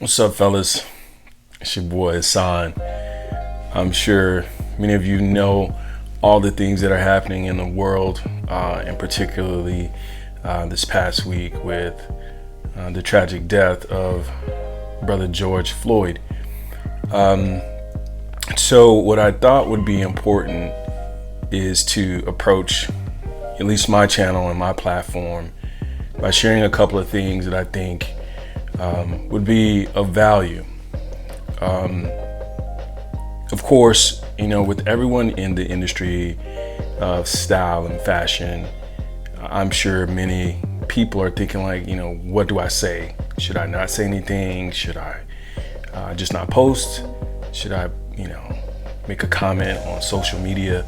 What's up, fellas? It's your boy Ihsaan. I'm sure many of you know all the things that are happening in the world, and particularly this past week with the tragic death of brother George Floyd. So what I thought would be important is to approach at least my channel and my platform by sharing a couple of things that I think would be of value. Of course, with everyone in the industry of style and fashion, I'm sure many people are thinking like, what do I say? Should I not say anything? Should I just not post? Should I, make a comment on social media,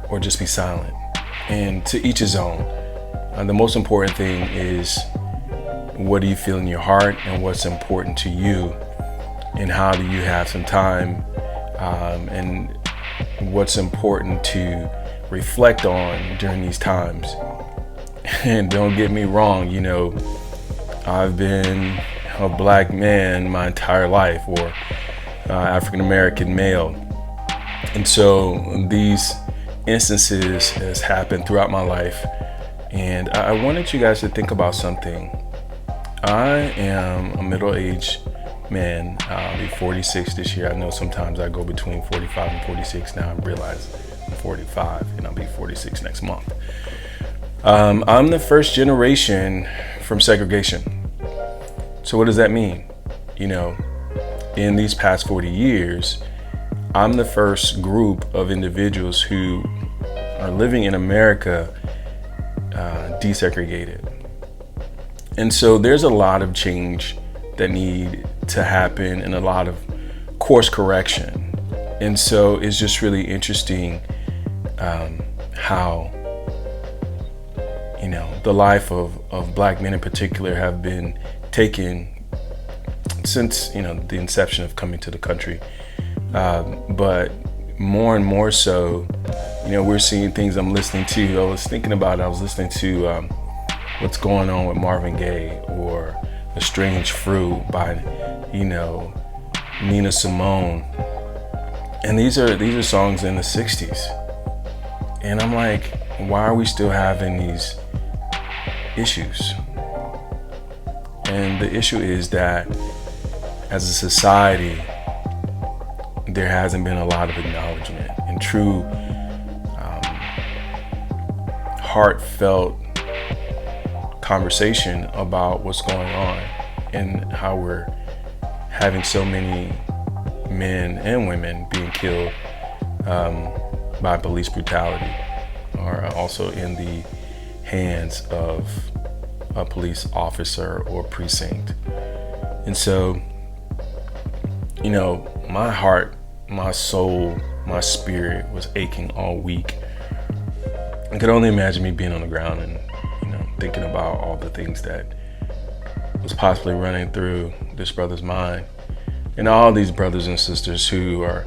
or just be silent? And to each his own. The most important thing is, what do you feel in your heart and what's important to you, and how do you have some time, and what's important to reflect on during these times. And don't get me wrong, I've been a black man my entire life, or African American male, and so these instances has happened throughout my life. And I wanted you guys to think about something. I am a middle-aged man. I'll be 46 this year. I know sometimes I go between 45 and 46 now. I realize I'm 45 and I'll be 46 next month. I'm the first generation from segregation. So what does that mean? In these past 40 years, I'm the first group of individuals who are living in America desegregated. And so there's a lot of change that need to happen and a lot of course correction. And so it's just really interesting how, the life of black men in particular have been taken since, the inception of coming to the country. But more and more so, we're seeing things I'm listening to. I was listening to What's Going On with Marvin Gaye, or A Strange Fruit by, Nina Simone. And these are songs in the 60s. And I'm like, why are we still having these issues? And the issue is that as a society, there hasn't been a lot of acknowledgement and true heartfelt conversation about what's going on and how we're having so many men and women being killed by police brutality, or also in the hands of a police officer or precinct. And so, my heart, my soul, my spirit was aching all week. I could only imagine me being on the ground and thinking about all the things that was possibly running through this brother's mind, and all these brothers and sisters who are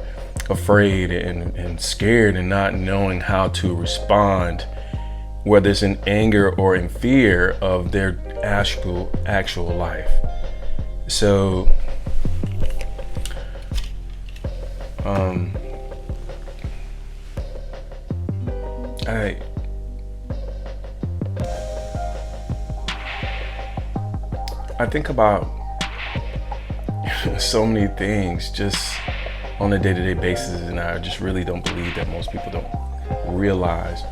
afraid and scared and not knowing how to respond, whether it's in anger or in fear of their actual life. So I think about so many things just on a day-to-day basis, and I just really don't believe that most people don't realize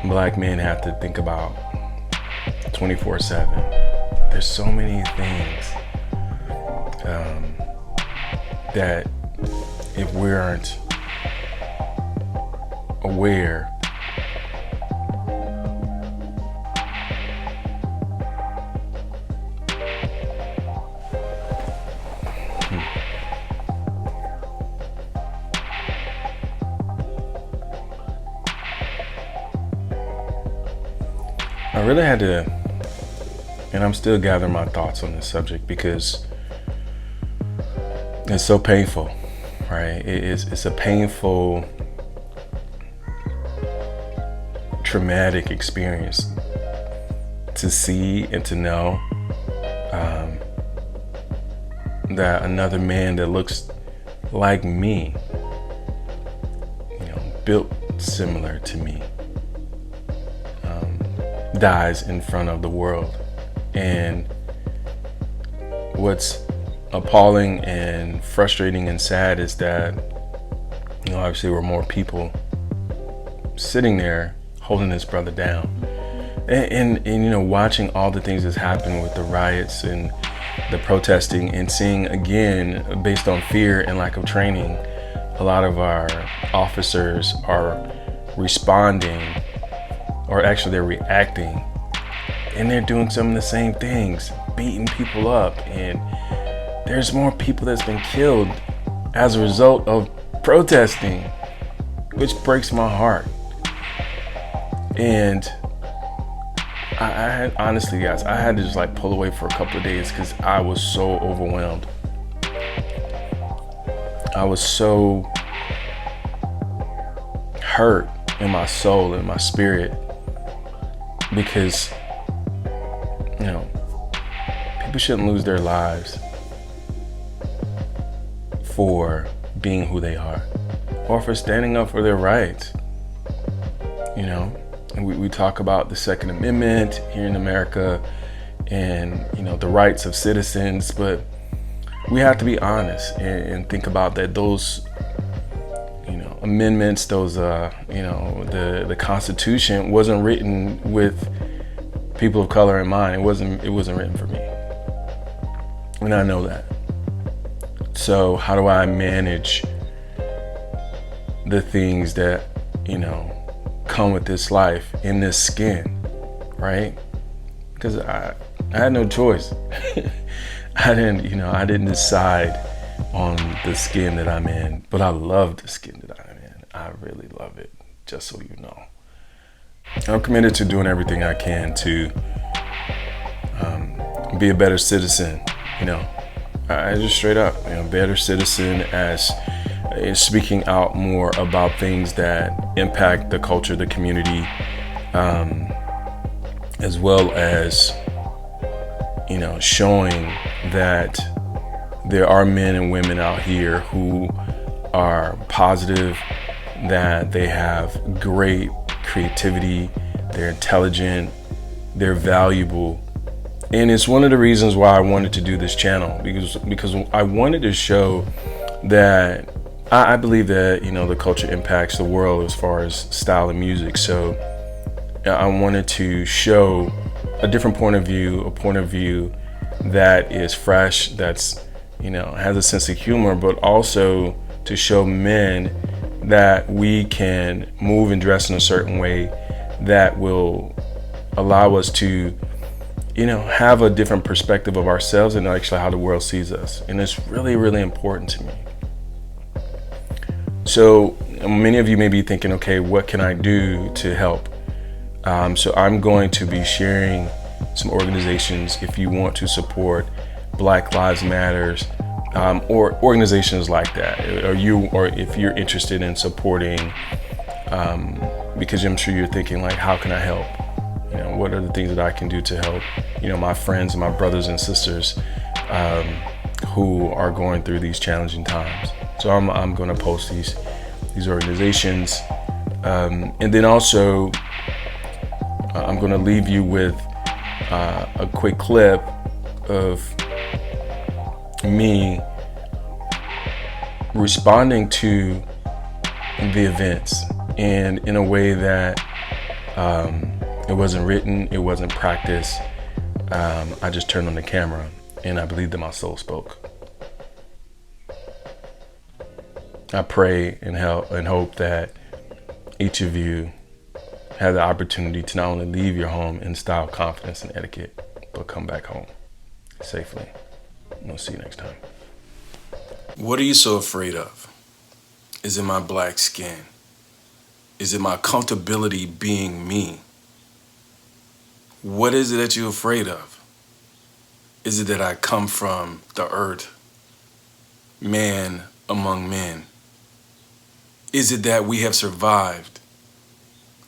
black men have to think about 24/7. There's so many things that if we aren't aware, I really had to, and I'm still gathering my thoughts on this subject because it's so painful, right? It's a painful, traumatic experience to see and to know that another man that looks like me, built similar to me, dies in front of the world. And what's appalling and frustrating and sad is that, obviously there were more people sitting there holding this brother down. And watching all the things that's happened with the riots and the protesting, and seeing again, based on fear and lack of training, a lot of our officers are responding, or actually they're reacting, and they're doing some of the same things, beating people up. And there's more people that's been killed as a result of protesting, which breaks my heart. And I had, honestly, guys, I had to just pull away for a couple of days because I was so overwhelmed. I was so hurt in my soul and my spirit because, people shouldn't lose their lives for being who they are or for standing up for their rights. And we talk about the Second Amendment here in America and, the rights of citizens, but we have to be honest and think about that those, amendments, those, the Constitution wasn't written with people of color in mind. It wasn't written for me. And I know that. So how do I manage the things that, come with this life in this skin, right? Because I had no choice. I didn't decide on the skin that I'm in, but I love the skin that I'm in. I really love it, just so you know. I'm committed to doing everything I can to be a better citizen, I just straight up, better citizen as speaking out more about things that impact the culture, the community, as well as, showing that there are men and women out here who are positive, that they have great creativity, they're intelligent, they're valuable. And it's one of the reasons why I wanted to do this channel, because I wanted to show that I believe that, the culture impacts the world as far as style and music. So I wanted to show a different point of view, a point of view that is fresh, that's, has a sense of humor, but also to show men that we can move and dress in a certain way that will allow us to, have a different perspective of ourselves and actually how the world sees us. And it's really, really important to me. So many of you may be thinking, okay, what can I do to help? So I'm going to be sharing some organizations if you want to support Black Lives Matters, or organizations like that, or if you're interested in supporting, because I'm sure you're thinking how can I help? What are the things that I can do to help, my friends and my brothers and sisters who are going through these challenging times. So I'm going to post these organizations, and then also I'm going to leave you with a quick clip of me responding to the events, and in a way that it wasn't written, it wasn't practiced. I just turned on the camera and I believe that my soul spoke. I pray and hope that each of you have the opportunity to not only leave your home in style, confidence, and etiquette, but come back home safely. We'll see you next time. What are you so afraid of? Is it my black skin? Is it my comfortability being me? What is it that you're afraid of? Is it that I come from the earth, man among men? Is it that we have survived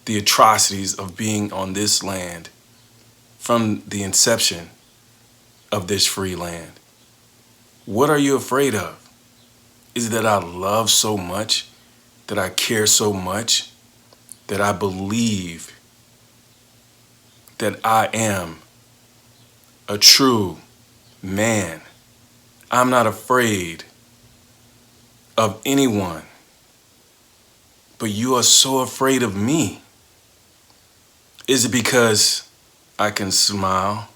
the atrocities of being on this land from the inception of this free land? What are you afraid of? Is it that I love so much, that I care so much, that I believe that I am a true man? I'm not afraid of anyone, but you are so afraid of me. Is it because I can smile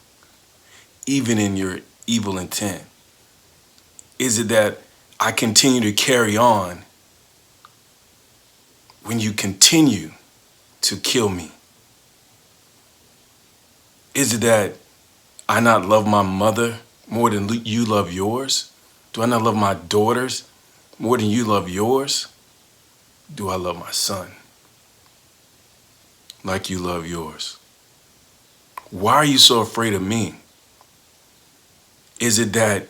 even in your evil intent? Is it that I continue to carry on when you continue to kill me? Is it that I not love my mother more than you love yours? Do I not love my daughters more than you love yours? Do I love my son like you love yours? Why are you so afraid of me? Is it that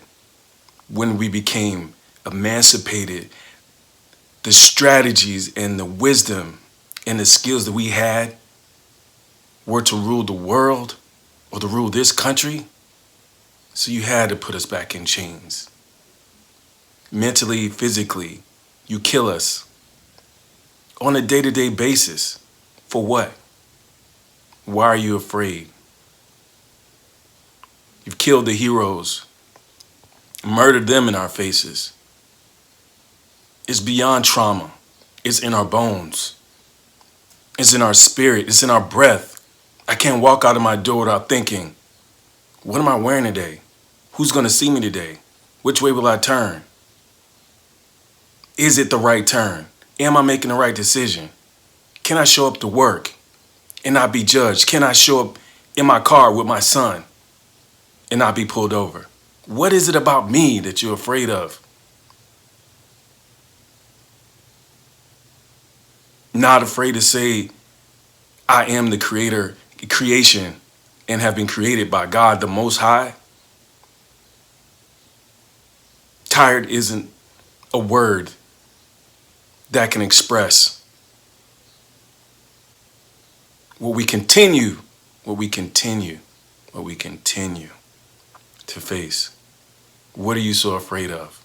when we became emancipated, the strategies and the wisdom and the skills that we had were to rule the world or to rule this country? So you had to put us back in chains. Mentally, physically, you kill us on a day-to-day basis. For what? Why are you afraid? You've killed the heroes, murdered them in our faces. It's beyond trauma. It's in our bones. It's in our spirit. It's in our breath. I can't walk out of my door without thinking, what am I wearing today? Who's going to see me today? Which way will I turn? Is it the right turn? Am I making the right decision? Can I show up to work and not be judged? Can I show up in my car with my son and not be pulled over? What is it about me that you're afraid of? Not afraid to say, I am the creation, and have been created by God the Most High? Tired isn't a word that can express what we continue to face. What are you so afraid of?